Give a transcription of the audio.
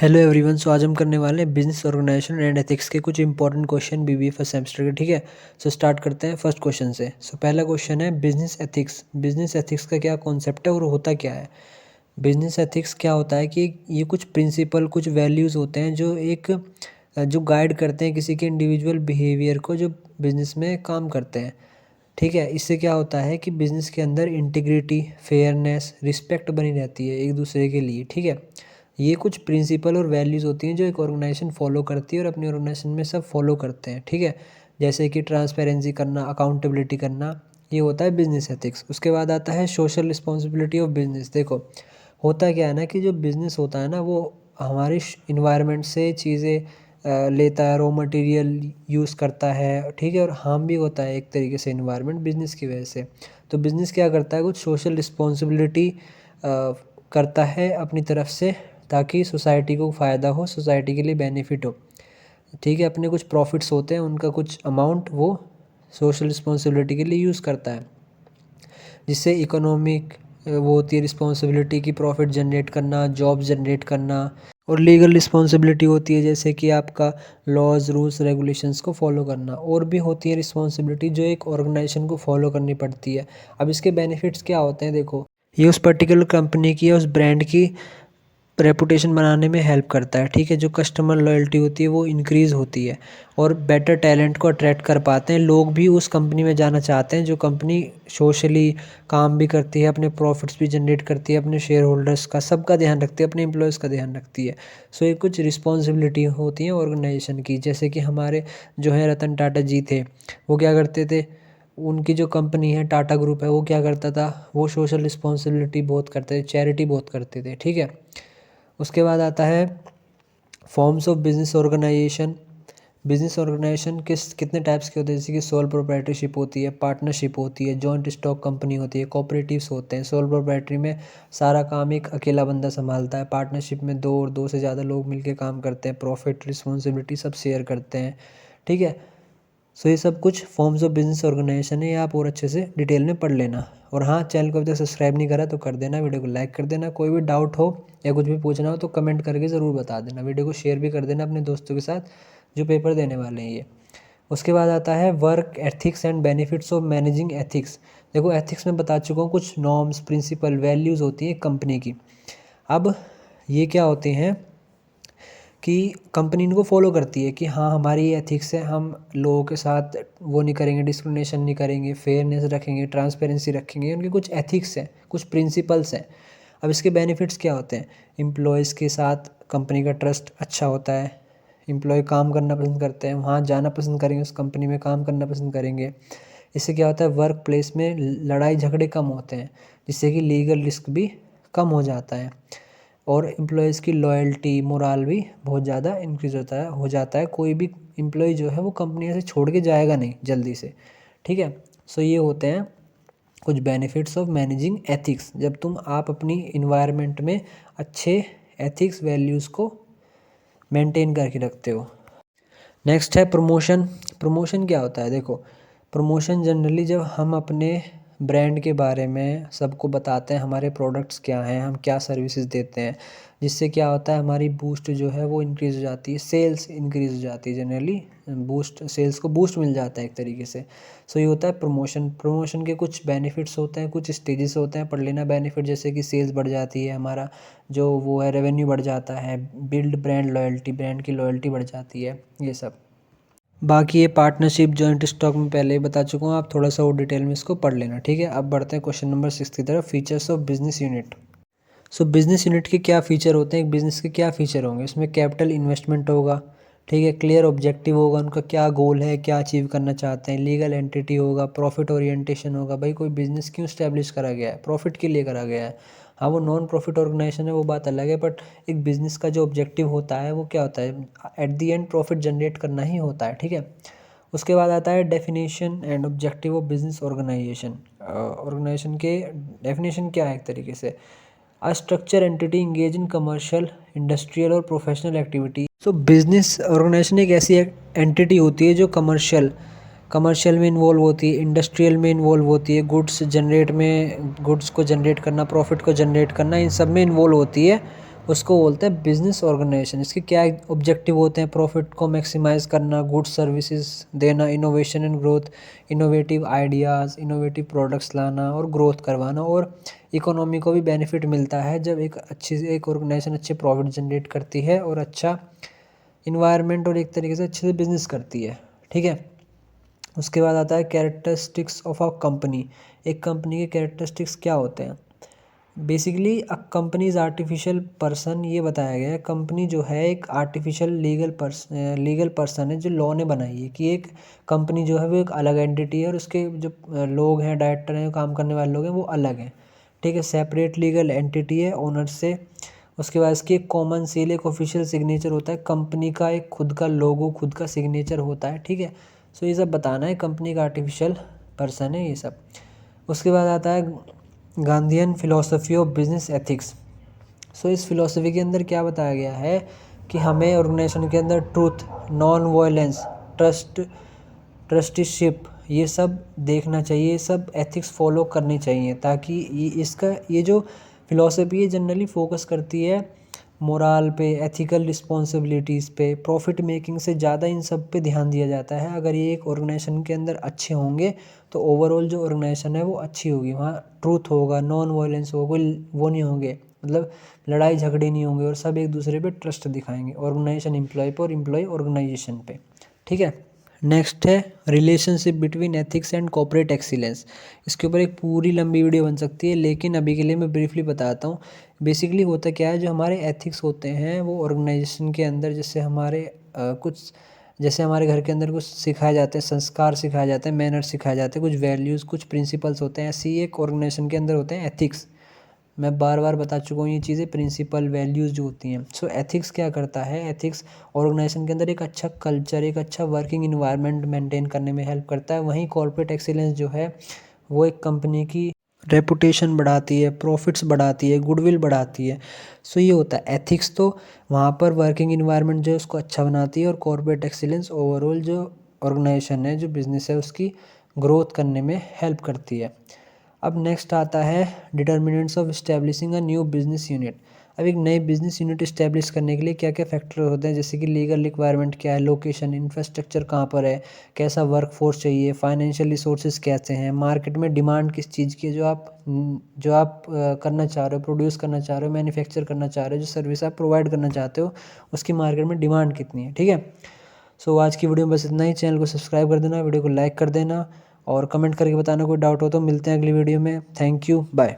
Hello everyone. सो आज हम करने वाले हैं बिजनेस ऑर्गेनाइजेशन एंड एथिक्स के कुछ important question BBA first semester के। ठीक है, सो स्टार्ट करते हैं फर्स्ट क्वेश्चन से। सो पहला क्वेश्चन है बिजनेस एथिक्स। बिजनेस एथिक्स का क्या कॉन्सेप्ट है और होता क्या है? बिजनेस एथिक्स क्या होता है कि ये कुछ प्रिंसिपल, कुछ वैल्यूज़ होते हैं जो जो गाइड करते हैं किसी के इंडिविजुअल बिहेवियर को जो बिजनेस में काम करते हैं। ठीक है, इससे क्या होता है कि बिजनेस के अंदर इंटीग्रिटी, फेयरनेस, रिस्पेक्ट बनी रहती है एक दूसरे के लिए। ठीक है, ये कुछ प्रिंसिपल और वैल्यूज़ होती हैं जो एक ऑर्गेनाइजेशन फॉलो करती है और अपनी ऑर्गेनाइजेशन में सब फॉलो करते हैं। ठीक है, जैसे कि ट्रांसपेरेंसी करना, अकाउंटेबिलिटी करना, ये होता है बिजनेस एथिक्स। उसके बाद आता है सोशल रिस्पॉन्सिबिलिटी ऑफ बिजनेस। देखो, होता क्या है ना कि जो बिजनेस होता है ना वो हमारे इन्वायरमेंट से चीज़ें लेता है, रॉ मटेरियल यूज़ करता है। ठीक है, और हार्म भी होता है एक तरीके से इन्वायरमेंट बिजनेस की वजह से। तो बिजनेस क्या करता है, कुछ सोशल रिस्पॉन्सिबिलिटी करता है अपनी तरफ से, ताकि सोसाइटी को फ़ायदा हो, सोसाइटी के लिए बेनिफिट हो। ठीक है, अपने कुछ प्रॉफिट्स होते हैं, उनका कुछ अमाउंट वो सोशल रिस्पॉन्सिबिलिटी के लिए यूज़ करता है, जिससे इकोनॉमिक वो होती है रिस्पॉन्सिबिलिटी की, प्रॉफिट जनरेट करना, जॉब जनरेट करना। और लीगल रिस्पॉन्सिबिलिटी होती है जैसे कि आपका लॉज, रूल्स, रेगुलेशंस को फॉलो करना। और भी होती है रिस्पॉन्सिबिलिटी जो एक ऑर्गेनाइजेशन को फॉलो करनी पड़ती है। अब इसके बेनिफिट्स क्या होते हैं? देखो, ये उस पर्टिकुलर कंपनी की या उस ब्रांड की रेपुटेशन बनाने में हेल्प करता है। ठीक है, जो कस्टमर लॉयल्टी होती है वो इंक्रीज़ होती है और बेटर टैलेंट को अट्रैक्ट कर पाते हैं। लोग भी उस कंपनी में जाना चाहते हैं जो कंपनी सोशली काम भी करती है, अपने प्रॉफिट्स भी जनरेट करती है, अपने शेयर होल्डर्स का सबका ध्यान रखती है, अपने एम्प्लॉयज़ का ध्यान रखती है। सो ये कुछ रिस्पॉन्सिबिलिटी होती हैं ऑर्गेनाइजेशन की। जैसे कि हमारे जो है रतन टाटा जी थे, वो क्या करते थे, उनकी जो कंपनी है टाटा ग्रुप है, वो क्या करता था, वो सोशल रिस्पॉन्सिबिलिटी बहुत करते थे, चैरिटी बहुत करते थे। ठीक है, उसके बाद आता है forms of business organization. Business organization कितने टाइप्स के होते हैं? जैसे कि सोल प्रोप्राइटरशिप होती है, पार्टनरशिप होती है, जॉइंट स्टॉक कंपनी होती है, कोऑपरेटिव्स होते हैं। सोल प्रोप्राइटरी में सारा काम एक अकेला बंदा संभालता है। पार्टनरशिप में दो और दो से ज़्यादा लोग मिलकर काम करते हैं, प्रॉफिट, रिस्पॉन्सिबिलिटी सब शेयर करते हैं। ठीक है, सो ये सब कुछ फॉर्म्स ऑफ बिजनेस ऑर्गेनाइजेशन है, ये आप और अच्छे से डिटेल में पढ़ लेना। और हाँ, चैनल को अभी तक सब्सक्राइब नहीं करा तो कर देना, वीडियो को लाइक कर देना। कोई भी डाउट हो या कुछ भी पूछना हो तो कमेंट करके ज़रूर बता देना। वीडियो को शेयर भी कर देना अपने दोस्तों के साथ जो पेपर देने वाले हैं ये। उसके बाद आता है work ethics and benefits of managing ethics. देखो, एथिक्स में बता चुका हूँ, कुछ नॉर्म्स, प्रिंसिपल, वैल्यूज़ होती हैं कंपनी की। अब ये क्या होते हैं कि कंपनी इनको फॉलो करती है कि हाँ, हमारी ये एथिक्स है, हम लोगों के साथ वो नहीं करेंगे, डिस्क्रिमिनेशन नहीं करेंगे, फेयरनेस रखेंगे, ट्रांसपेरेंसी रखेंगे। उनके कुछ एथिक्स हैं, कुछ प्रिंसिपल्स हैं। अब इसके बेनिफिट्स क्या होते हैं? एम्प्लॉयज़ के साथ कंपनी का ट्रस्ट अच्छा होता है, एम्प्लॉय काम करना पसंद करते हैं, वहाँ जाना पसंद करेंगे, उस कंपनी में काम करना पसंद करेंगे। इससे क्या होता है, वर्क प्लेस में लड़ाई झगड़े कम होते हैं, जिससे कि लीगल रिस्क भी कम हो जाता है। और एम्प्लॉयज़ की लॉयल्टी, मोराल भी बहुत ज़्यादा इंक्रीज़ हो जाता है। कोई भी एम्प्लॉय जो है वो कंपनी ऐसे छोड़ के जाएगा नहीं जल्दी से। ठीक है, सो ये होते हैं कुछ बेनिफिट्स ऑफ मैनेजिंग एथिक्स, जब आप अपनी इन्वायरमेंट में अच्छे एथिक्स वैल्यूज़ को मेंटेन करके रखते हो। नेक्स्ट है प्रमोशन। प्रमोशन क्या होता है? देखो, प्रमोशन जनरली जब हम अपने ब्रांड के बारे में सबको बताते हैं, हमारे प्रोडक्ट्स क्या हैं, हम क्या सर्विसेज देते हैं, जिससे क्या होता है, हमारी बूस्ट जो है वो इंक्रीज़ हो जाती है, सेल्स इंक्रीज़ हो जाती है। जनरली बूस्ट, सेल्स को बूस्ट मिल जाता है एक तरीके से। सो ये होता है प्रमोशन। प्रमोशन के कुछ बेनिफिट्स होते हैं, कुछ स्टेजेस होते हैं, पढ़ लेना बेनिफिट। जैसे कि सेल्स बढ़ जाती है, हमारा जो वो है रेवेन्यू बढ़ जाता है, बिल्ड ब्रांड लॉयल्टी, ब्रांड की लॉयल्टी बढ़ जाती है, ये सब। बाकी ये पार्टनरशिप, जॉइंट स्टॉक में पहले ही बता चुका हूँ, आप थोड़ा सा और डिटेल में इसको पढ़ लेना। ठीक है, अब बढ़ते हैं क्वेश्चन नंबर 6 की तरफ, features of business unit. So business unit के क्या फ़ीचर होते हैं, एक बिज़नेस के क्या फ़ीचर होंगे? इसमें कैपिटल इन्वेस्टमेंट होगा। ठीक है, क्लियर ऑब्जेक्टिव होगा, उनका क्या गोल है, क्या अचीव करना चाहते हैं। लीगल एंटिटी होगा, प्रॉफिट ओरिएंटेशन होगा। भाई, कोई बिज़नेस क्यों स्टैब्लिश करा गया है? प्रॉफिट के लिए करा गया है। हाँ, वो नॉन प्रॉफिट ऑर्गेनाइजेशन है, वो बात अलग है, बट एक बिज़नेस का जो ऑब्जेक्टिव होता है वो क्या होता है? At the and profit generate करना ही होता है। ठीक है, उसके बाद आता है definition and objective of business organisation. Organisation के डेफिनेशन क्या है एक तरीके से? A structure entity engage in commercial, industrial और professional activity. So business organisation एक ऐसी एंटिटी होती है जो कमर्शियल में इन्वॉल्व होती है, इंडस्ट्रियल में इन्वॉल्व होती है, गुड्स को जनरेट करना, प्रॉफिट को जनरेट करना, इन सब में इन्वॉल्व होती है। उसको बोलते हैं बिजनेस ऑर्गेनाइजेशन। इसके क्या ऑब्जेक्टिव होते हैं? प्रॉफिट को मैक्सिमाइज करना, गुड्स सर्विसेज देना, innovation and growth, innovative ideas, innovative products लाना और ग्रोथ करवाना। और इकोनॉमी को भी बेनिफिट मिलता है जब एक ऑर्गेनाइजेशन अच्छे प्रॉफिट जनरेट करती है और अच्छा इन्वायरमेंट और एक तरीके से अच्छे से बिजनेस करती है, ठीक है। उसके बाद आता है कैरेक्टरिस्टिक्स ऑफ अ कंपनी। एक कंपनी के कैरेक्टरिस्टिक्स क्या होते हैं? बेसिकली अ कंपनीज आर्टिफिशियल पर्सन, ये बताया गया है कंपनी जो है एक आर्टिफिशियल लीगल पर्सन है जो लॉ ने बनाई है कि एक कंपनी जो है वो एक अलग एंटिटी है और उसके जो लोग हैं, डायरेक्टर हैं, काम करने वाले लोग हैं, वो अलग हैं, ठीक है। सेपरेट लीगल एंटिटी है ओनर से। उसके बाद इसकी एक कॉमन सील, एक ऑफिशियल सिग्नेचर होता है, कंपनी का एक खुद का लोगो, खुद का सिग्नेचर होता है, ठीक है। सो ये सब बताना है, कंपनी का आर्टिफिशियल पर्सन है ये सब। उसके बाद आता है Gandhian philosophy of business ethics. So इस फिलॉसफी के अंदर क्या बताया गया है कि हमें ऑर्गेनाइजेशन के अंदर ट्रूथ, नॉन वायलेंस, ट्रस्टीशिप, ये सब देखना चाहिए, ये सब एथिक्स फॉलो करनी चाहिए, ताकि ये जो फिलॉसफी है जनरली फोकस करती है मोराल पे, एथिकल रिस्पॉन्सिबिलिटीज़ पे, प्रॉफिट मेकिंग से ज़्यादा इन सब पे ध्यान दिया जाता है। अगर ये एक ऑर्गेनाइजेशन के अंदर अच्छे होंगे तो ओवरऑल जो ऑर्गेनाइजेशन है वो अच्छी होगी, वहाँ ट्रूथ होगा, नॉन वायलेंस होगा, कोई वो नहीं होंगे, मतलब लड़ाई झगड़े नहीं होंगे और सब एक दूसरे पे ट्रस्ट दिखाएंगे, ऑर्गेनाइजेशन एम्प्लॉय पे और एम्प्लॉय ऑर्गेनाइजेशन पे, ठीक है। नेक्स्ट है relationship between ethics and corporate excellence. इसके ऊपर एक पूरी लंबी वीडियो बन सकती है, लेकिन अभी के लिए मैं ब्रीफली बताता हूँ। बेसिकली होता क्या है, जो हमारे एथिक्स होते हैं वो ऑर्गेनाइजेशन के अंदर, जैसे हमारे घर के अंदर कुछ सिखाए जाते हैं, संस्कार सिखाए जाते हैं, मैनर सिखाए जाते हैं, कुछ वैल्यूज़, कुछ प्रिंसिपल्स होते हैं, ऐसे ही एक ऑर्गेनाइजेशन के अंदर होते हैं एथिक्स। मैं बार बार बता चुका हूँ ये चीज़ें, प्रिंसिपल वैल्यूज़ जो होती हैं। सो एथिक्स क्या करता है? एथिक्स ऑर्गेनाइजेशन के अंदर एक अच्छा कल्चर, एक अच्छा वर्किंग इन्वायरमेंट मेंटेन करने में हेल्प करता है। वहीं कॉर्पोरेट एक्सीलेंस जो है वो एक कंपनी की रेपुटेशन बढ़ाती है, प्रॉफिट्स बढ़ाती है, गुडविल बढ़ाती है। सो ये होता है एथिक्स, तो वहाँ पर वर्किंग इन्वायरमेंट जो है उसको अच्छा बनाती है, और कॉर्पोरेट एक्सीलेंस ओवरऑल जो ऑर्गेनाइजेशन है, जो बिज़नेस है, उसकी ग्रोथ करने में हेल्प करती है। अब नेक्स्ट आता है determinants of establishing a new business unit. अब एक नई बिजनेस यूनिट इस्टेब्लिश करने के लिए क्या क्या फैक्टर होते हैं, जैसे कि लीगल रिक्वायरमेंट क्या है, लोकेशन, इंफ्रास्ट्रक्चर कहाँ पर है, कैसा वर्क फोर्स चाहिए, फाइनेंशियल रिसोर्सेज कैसे हैं, मार्केट में डिमांड किस चीज़ की है, जो आप करना चाह रहे हो, प्रोड्यूस करना चाह रहे हो, मैन्युफैक्चर करना चाह रहे हो, जो सर्विस आप प्रोवाइड करना चाहते हो, उसकी मार्केट में डिमांड कितनी है, ठीक है। सो आज की वीडियो में बस इतना ही। चैनल को सब्सक्राइब कर देना, वीडियो को लाइक कर देना और कमेंट करके बताना कोई डाउट हो तो। मिलते हैं अगली वीडियो में। Thank you, bye.